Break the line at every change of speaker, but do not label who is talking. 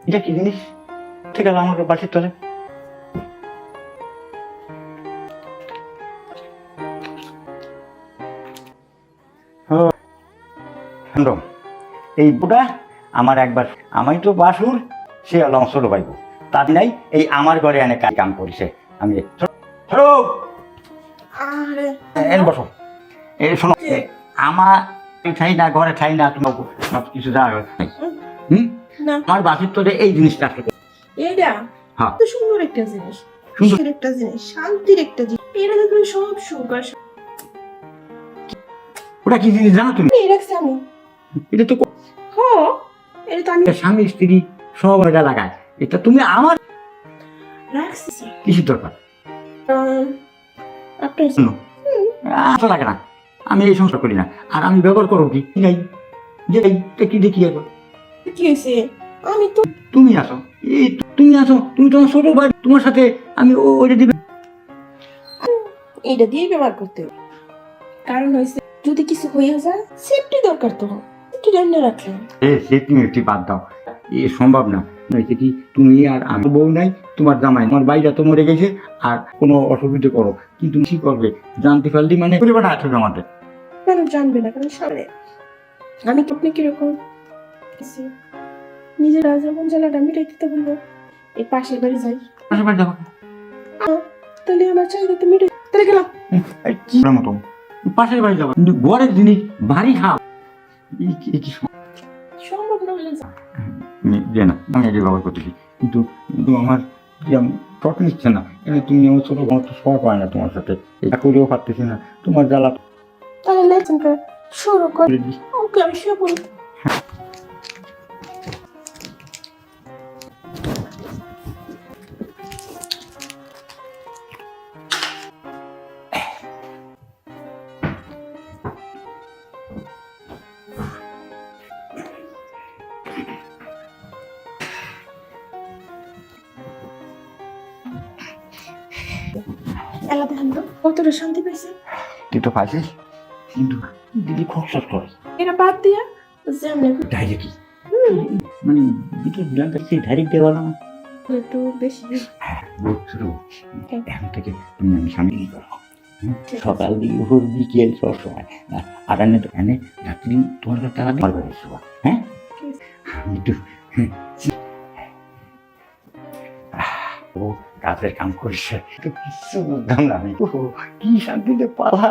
এটা কি জিনিস? ঠিক আছে, আমাকে বাসির তলে। এই বুটা আমার একবার, আমি তো বাসুর, সে হলো আমার ছোট ভাই। তার নাই এই আমার ঘরে এনে কাম করিছে। আমি বসো, এই শোনো, আমার ঠাই না, ঘরে ঠাই না, তোমার সব কিছু জায়গা নাই। আমার বাসির তোরে এই জিনিসটা থাকে।
এইটা
হ্যাঁ,
তো সুন্দর একটা জিনিস,
সুন্দর
সুন্দর একটা জিনিস, শান্তির একটা জিনিস। এটা দেখলে সব সুখ আর
ওটা কি জিনিস জানো তুমি?
এই রাখছি আমি।
এটা তো
হ্যাঁ, এটা তো আমি
স্বামী স্ত্রী সব এটা লাগায়। এটা তুমি আমার
রাখছি।
কিসের দরকার?
আপনার
শোনো, আশা লাগে না, আমি এই সংসার করি না। আর আমি ব্যবহার করবো কি নাই, যে কি দেখি এখন
কি হয়েছে? আমি তো
তুমি আসো, এই তুমি আসো, তুমি তোমার ছোট ভাই, তোমার সাথে আমি ওইটা দিবে।
এইটা দিয়ে ব্যবহার করতে হবে। কারণ হয়েছে যদি কিছু হয়ে যায়, সেফটি দরকার তো, সেফটি জানিয়ে রাখলাম।
সে তুমি একটি বাদ দাও, এ সম্ভব না। নইছে কি তুমি আর আমার বউ নাই, তোমার জামাই, আমার বাইরা তো মরে গেছে, আর কোনো অসুবিধা করো কিন্তু কি করবে জানতে পারলি মানে পরিবার না আসবে আমাদের।
কেন জানবে না? কারণ সামনে আমি কি আপনি কিরকম নিজের রাজামন জ্বালাটা মিটাই দিতে বলবো, এই পাশের বাড়ি যাই,
আশেপাশে যাবো
তাহলে আমার চাহিদা তো মিটে, তাহলে গেলাম।
কি মতো পাশের বাড়ি যাবো, কিন্তু ঘরের জিনিস ভারী খাও, কি
সম্ভব না হলে যা।
যে না, আমি এটি ব্যবহার করতেছি, কিন্তু কিন্তু আমার টট নিচ্ছে না। তুমি আমার ছোট আমার তো সব হয় না তোমার সাথে, এটা করেও পারতেছি না, তোমার জ্বালা।
তাহলে লেসন করে শুরু করে ওকে আমি শুয়ে পড়ি। এলা দেখেন তো কতটা শান্তি পাইছে।
তুই তো পাইছিস, কিন্তু দিদি খরচ করে
এটা বাদ দিয়া যেমন
ডাইরেক্ট কি মানে ভিতর দিলাম, সেই ডাইরেক্ট দেওয়া না।
একটু বেশি
হ্যাঁ বুঝছো, এখন থেকে তুমি আমি স্বামী করো, সকাল দিকে ভোর বিকেল সব সময়। আর এনে তো এনে রাত্রি তোমার কাছে টাকা দিয়ে পারবে শোয়া। হ্যাঁ আমি একটু ও কাজের কাম করছে, তো কিছু বুঝলাম না আমি। কি শান্তিতে পালা